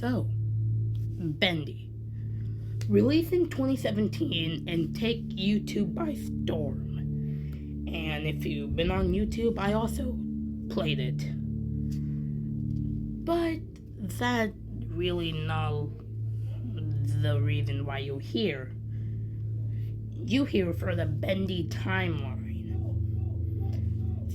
So, Bendy. Released in 2017 and take YouTube by storm. And if you've been on YouTube, I also played it. But that really not the reason why you're here. You here for the Bendy timeline.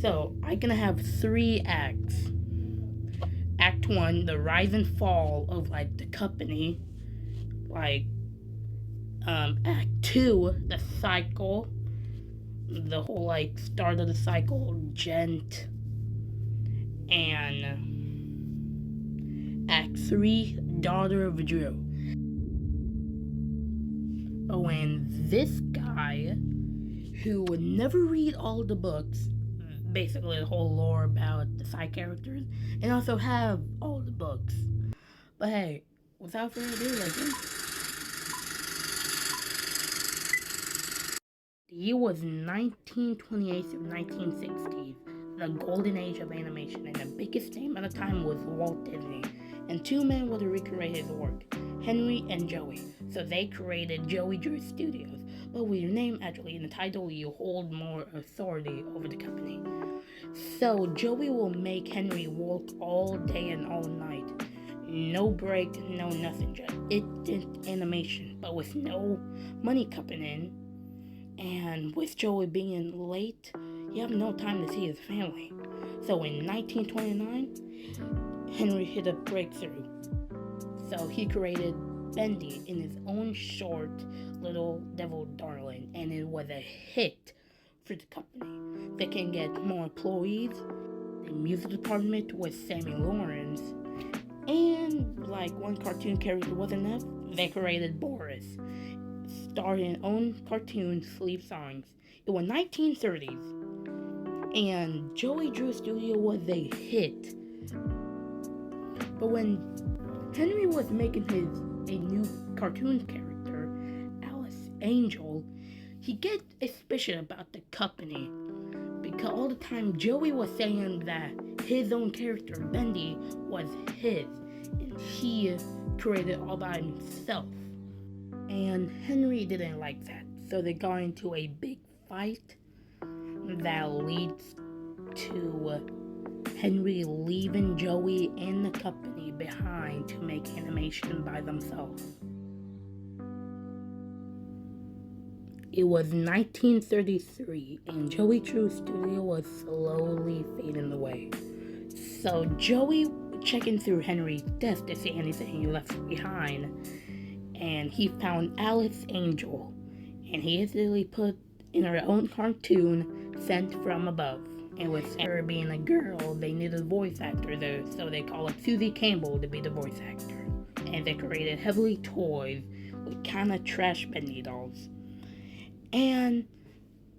So, I'm gonna have 3 acts. Act 1, the rise and fall of the company. Act 2, the cycle. The whole start of the cycle, Gent. And Act 3, Daughter of Drew. Oh, and this guy, who would never read all the books, basically the whole lore about the side characters, and also have all the books. But hey, without further ado, the year was 1928 through 1960, the golden age of animation, and the biggest name at the time was Walt Disney. And 2 men were to recreate his work, Henry and Joey. So they created Joey Drew Studios. But with your name actually in the title, you hold more authority over the company. So Joey will make Henry work all day and all night. No break, no nothing, just instant animation. But with no money coming in, and with Joey being late, you have no time to see his family. So in 1929, Henry hit a breakthrough. So he created Bendy in his own short little devil darling, and it was a hit for the company. They can get more employees. The music department was Sammy Lawrence, and one cartoon character wasn't enough, they created Boris, starring his own cartoon sleep songs. It was 1930s, and Joey Drew Studio was a hit. But when Henry was making a new cartoon character, Alice Angel, he get suspicious about the company because all the time Joey was saying that his own character, Bendy, was his, and he created all by himself. And Henry didn't like that, so they got into a big fight that leads to Henry leaving Joey and the company behind to make animation by themselves. It was 1933, and Joey Drew Studio was slowly fading away. So Joey checking through Henry's desk to see anything he left behind, and he found Alice Angel, and he instantly put in her own cartoon, Sent from Above. And with her being a girl, they needed a voice actor though, so they called Susie Campbell to be the voice actor. And they created heavily toys with kinda trash Bendy dolls. And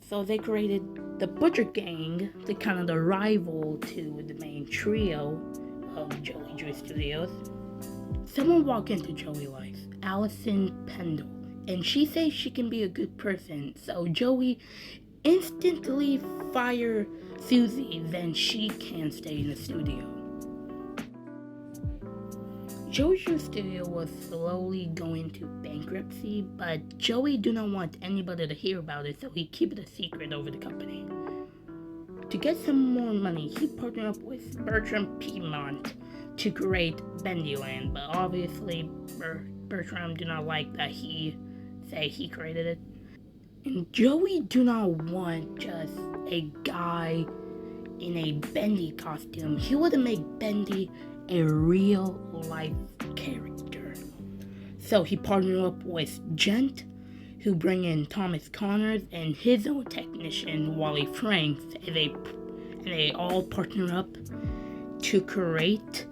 so they created the Butcher Gang, the kind of the rival to the main trio of Joey Drew Studios. Someone walked into Joey's life, Allison Pendle, and she says she can be a good person, so Joey instantly fire Susie, then she can stay in the studio. Joey Drew Studio was slowly going to bankruptcy, but Joey do not want anybody to hear about it, so he keep it a secret over the company. To get some more money, he partnered up with Bertram Piedmont to create Bendyland, but obviously Bertram do not like that he say he created it. And Joey do not want just a guy in a Bendy costume. He wanted to make Bendy a real life character. So he partnered up with Gent, who bring in Thomas Connors and his own technician Wally Franks, and they all partner up to create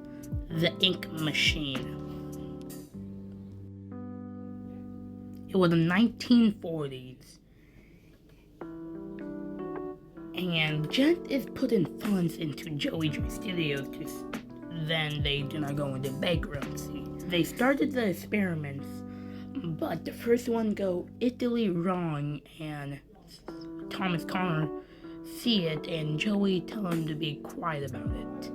the Ink Machine. It was the 1940s. And Gent is putting funds into Joey Drew Studios then they do not go into bankruptcy. They started the experiments, but the first one go Italy wrong, and Thomas Connor see it, and Joey tell him to be quiet about it.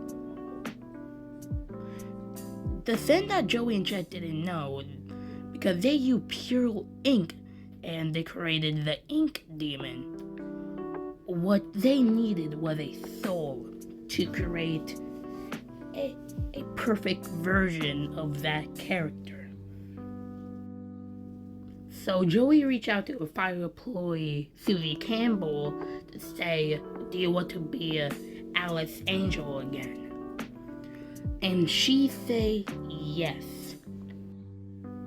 the thing that Joey and Jet didn't know, because they used pure ink and they created the ink demon, what they needed was a soul to create a perfect version of that character. So Joey reached out to a fire employee, Susie Campbell, to say, do you want to be Alice Angel again? And she say yes.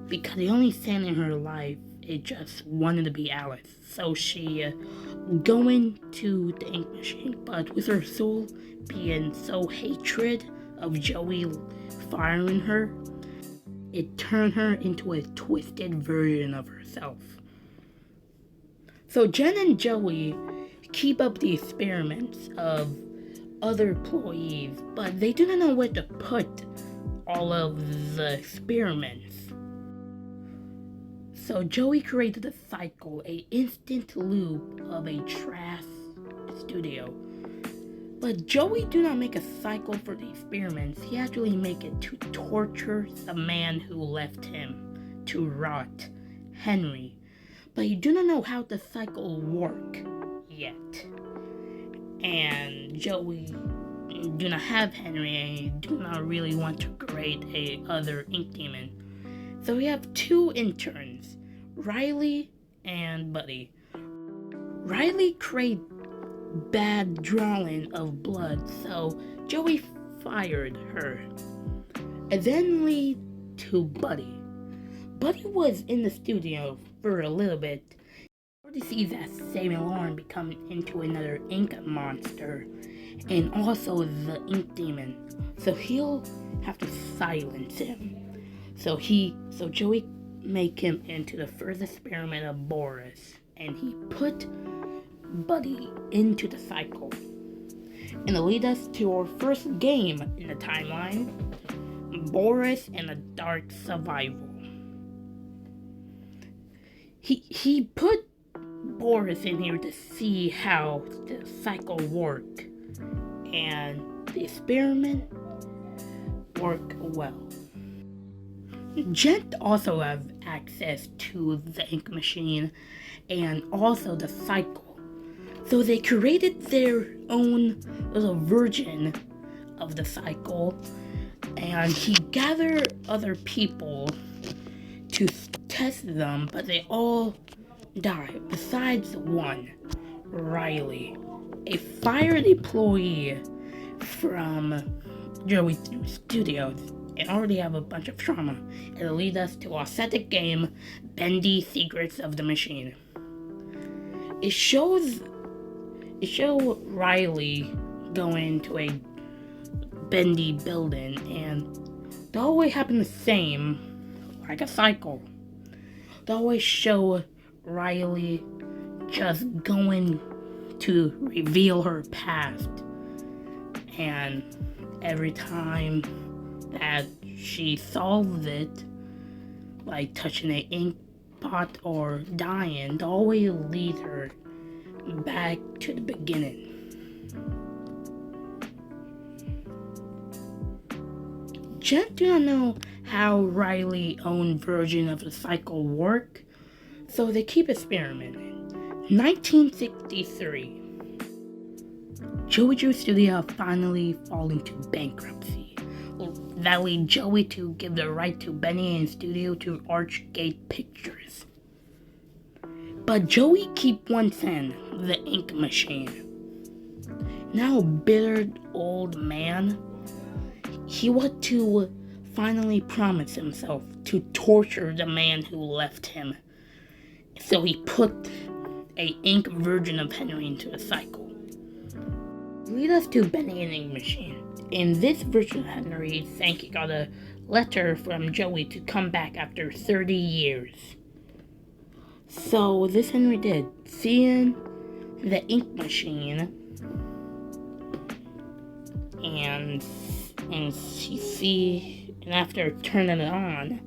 Because the only thing in her life is just wanted to be Alice. So she go into the ink machine, but with her soul being so hatred of Joey firing her, it turned her into a twisted version of herself. So Jen and Joey keep up the experiments of other employees, but they do not know where to put all of the experiments. So Joey created a cycle, an instant loop of a trash studio. But Joey do not make a cycle for the experiments. He actually make it to torture the man who left him to rot, Henry. But he do not know how the cycle work yet. And Joey do not have Henry, and he do not really want to create a other ink demon. So we have two interns, Riley and Buddy. Riley create bad drawing of blood, so Joey fired her. And then lead to Buddy. Buddy was in the studio for a little bit. Already sees that Samuel Lauren become into another ink monster, and also the ink demon. So he'll have to silence him. So Joey make him into the first experiment of Boris, and he put Buddy into the cycle. And it'll lead us to our first game in the timeline, Boris and a Dark Survival. He put Boris in here to see how the cycle work, and the experiment worked well. Jet also have access to the ink machine and also the cycle. So they created their own little version of the cycle, and he gathered other people to test them, but they all died besides one, Riley, a fired employee from Joey Studios, and already have a bunch of trauma. It'll lead us to our second game, Bendy Secrets of the Machine. It shows Riley going to a Bendy building, and they always happen the same, like a cycle. They always show Riley just going to reveal her past, and every time that she solves it, like touching an ink pot or dying, they always lead her back to the beginning. Jet do not know how Riley's own version of the cycle work, so they keep experimenting. 1963. Joey Drew Studio finally fall into bankruptcy. That lead Joey to give the right to Bendy and Studio to Archgate Pictures. But Joey keep one thing, the ink machine. Now a bitter old man, he want to finally promise himself to torture the man who left him. So he put a ink version of Henry into the cycle. Lead us to Bendy and Ink Machine. In this version of Henry, he got a letter from Joey to come back after 30 years. So this Henry did. Seeing the ink machine, and after turning it on,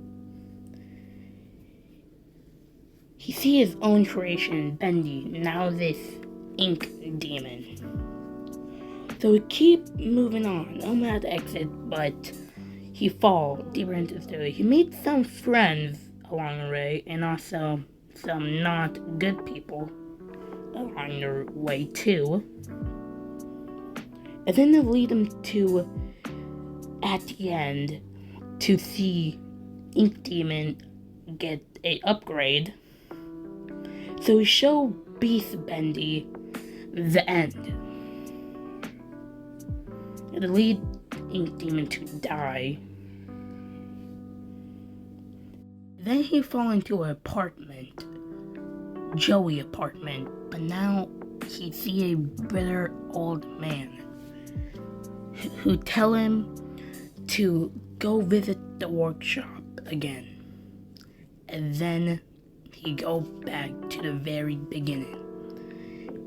he see his own creation, Bendy, now this ink demon. So we keep moving on. I'm at the exit, but he fall deeper into the story. He meets some friends along the way, and also some not good people along the way too. And then they lead him to, at the end, to see Ink Demon get a upgrade. So we show Beast Bendy the end. It lead Ink Demon to die. Then he fall into an apartment, Joey apartment, but now he see a bitter old man who tell him to go visit the workshop again. And then he go back to the very beginning.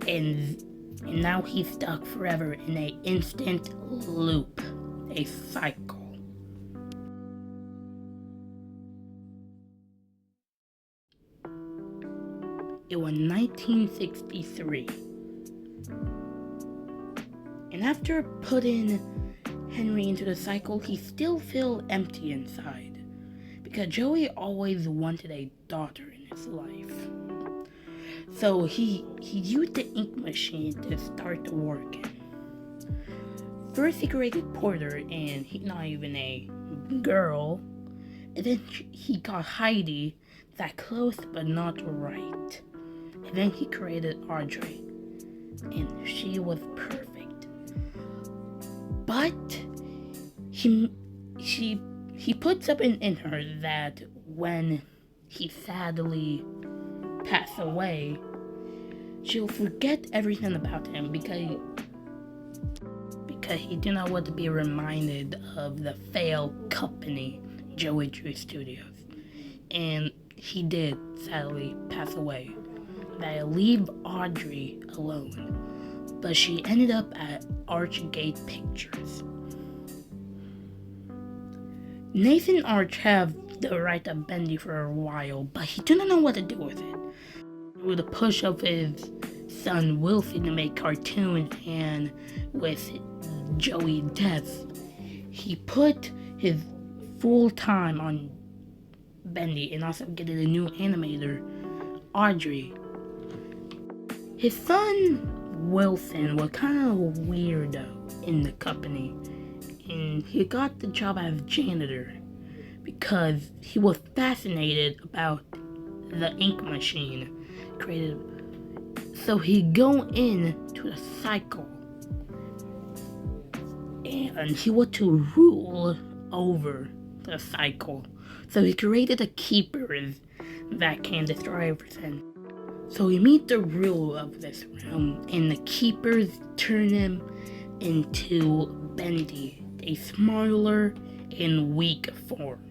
And now he's stuck forever in an instant loop, a cycle. It was 1963. And after putting Henry into the cycle, he still felt empty inside. Because Joey always wanted a daughter in his life. So he used the ink machine to start the work. First he created Porter, and he's not even a girl. And then he got Heidi, that close but not right. And then he created Audrey, and she was perfect. But he put something in her that when he sadly passed away, she'll forget everything about him because he did not want to be reminded of the failed company, Joey Drew Studios. And he did sadly pass away. That leave Audrey alone, but she ended up at Archgate Pictures. Nathan Arch have the right of Bendy for a while, but he didn't know what to do with it. With the push of his son Wilson to make cartoons, and with Joey's death, he put his full time on Bendy and also getting a new animator, Audrey. His son Wilson was kind of a weirdo in the company, and he got the job as janitor because he was fascinated about the ink machine created. So he go into the cycle, and he was to rule over the cycle. So he created the keepers that can destroy everything. So we meet the ruler of this realm, and the keepers turn him into Bendy, a smaller and weak form.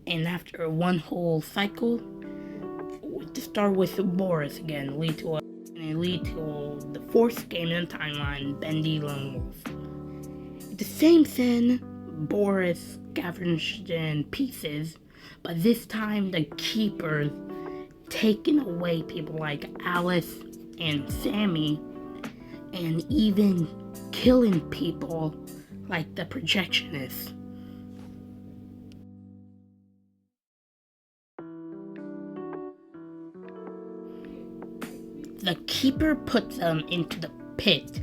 And after one whole cycle, to start with Boris again, lead to the fourth game in the timeline, Bendy Lone Wolf. At the same scene, Boris scavenged in pieces, but this time the keepers taking away people like Alice and Sammy, and even killing people like the projectionist. The keeper puts them into the pit,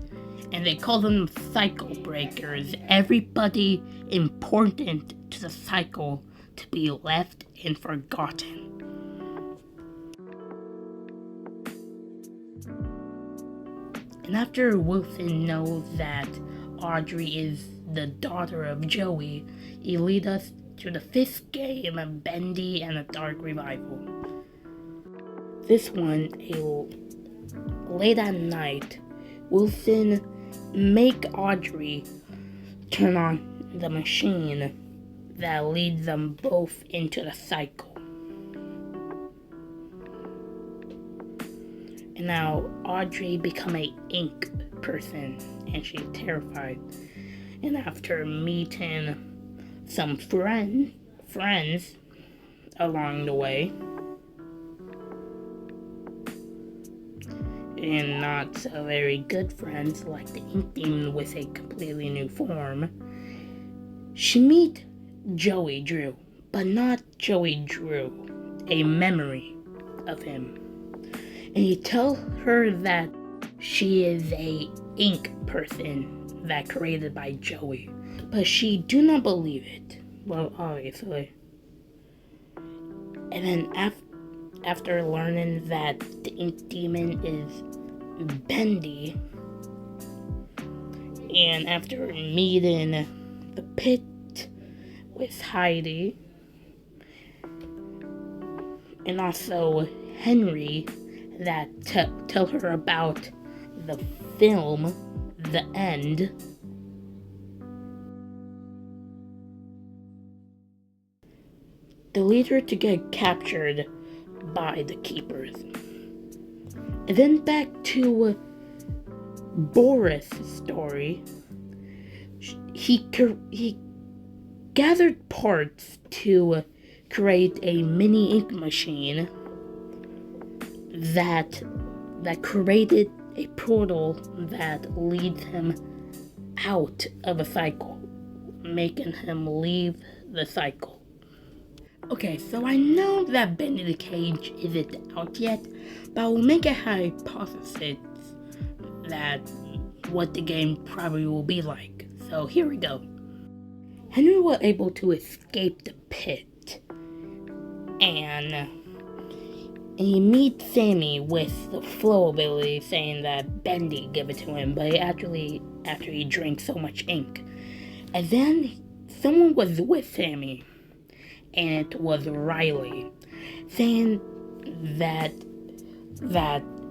and they call them cycle breakers. Everybody important to the cycle to be left and forgotten. And after Wilson knows that Audrey is the daughter of Joey, he leads us to the fifth game of Bendy and the Dark Revival. This one, late at night, Wilson make Audrey turn on the machine that leads them both into the cycle. And now Audrey become a ink person, and she's terrified. And after meeting some friends along the way, and not so very good friends like the Ink Demon with a completely new form, she meet Joey Drew, but not Joey Drew, a memory of him. And he tells her that she is a ink person that created by Joey, but she do not believe it. Well, obviously. And then after learning that the ink demon is Bendy, and after meeting the pit with Heidi, and also Henry that tell her about the film, The End, they lead her to get captured by the Keepers. And then back to Boris' story. He gathered parts to create a mini ink machine that created a portal that leads him out of a cycle, making him leave the cycle. Okay, so I know that Bendy the Cage isn't out yet, but I will make a hypothesis that what the game probably will be like. So here we go. Henry was able to escape the pit, and he meets Sammy with the flow ability, saying that Bendy gave it to him, but actually after he drank so much ink. And then someone was with Sammy, and it was Riley, saying that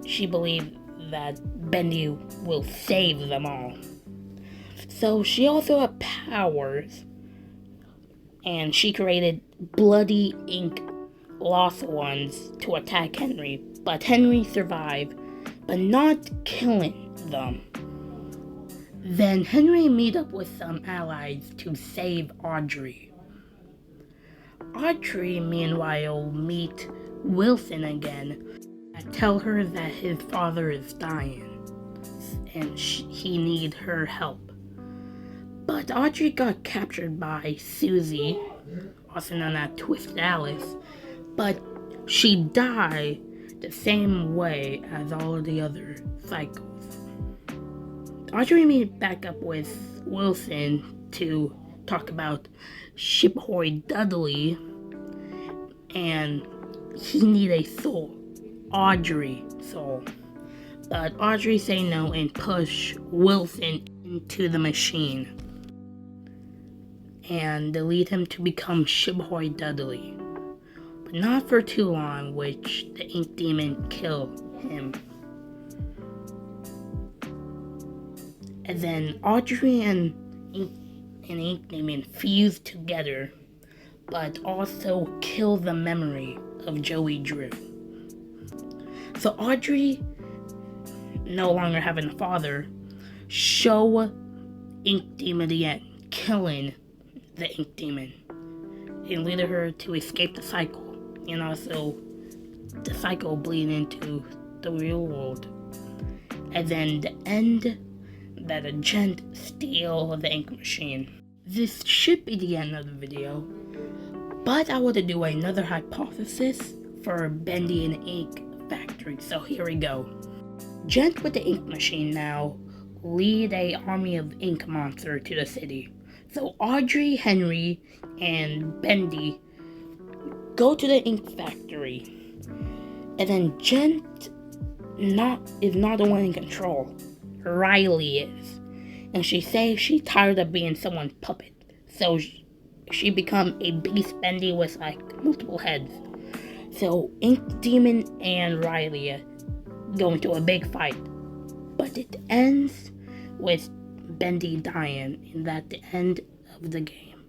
she believed that Bendy will save them all. So she also had powers, and she created bloody ink lost ones to attack Henry, but Henry survived, but not killing them. Then Henry meet up with some allies to save Audrey. Audrey, meanwhile, meet Wilson again and tell her that his father is dying and he need her help. But Audrey got captured by Susie, also known as Twisted Alice, but she died the same way as all of the other cycles. Audrey meet back up with Wilson to talk about Shipboy Dudley, and he need a soul, Audrey soul. But Audrey say no and push Wilson into the machine, and they lead him to become Shipboy Dudley. But not for too long, which the ink demon killed him. And then Audrey and ink demon fuse together, but also kill the memory of Joey Drew. So Audrey, no longer having a father, show ink demon the end, killing the ink demon, and lead her to escape the cycle, and also the cycle bleeding into the real world. And then the end, that a gent steal the ink machine. This should be the end of the video, but I want to do another hypothesis for Bendy and Ink Factory, so here we go. Gent with the ink machine now lead a army of ink monster to the city. So Audrey, Henry, and Bendy go to the ink factory, and then Gent is not the one in control. Riley is, and she says she's tired of being someone's puppet, so she become a beast Bendy with like multiple heads. So Ink Demon and Riley go into a big fight, but it ends with Bendy dying, and that's the end of the game.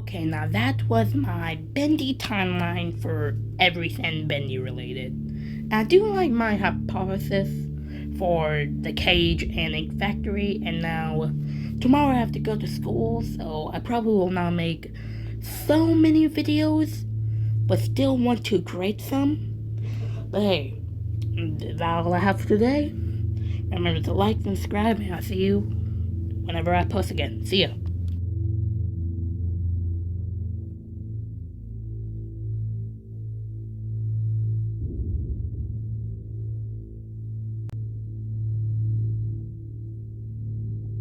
Okay, now that was my Bendy timeline for everything Bendy related. I do like my hypothesis for the cage and ink factory, and now tomorrow I have to go to school, so I probably will not make so many videos, but still want to create some. But hey, that's all I have for today. Remember to like and subscribe, and I'll see you whenever I post again. See ya.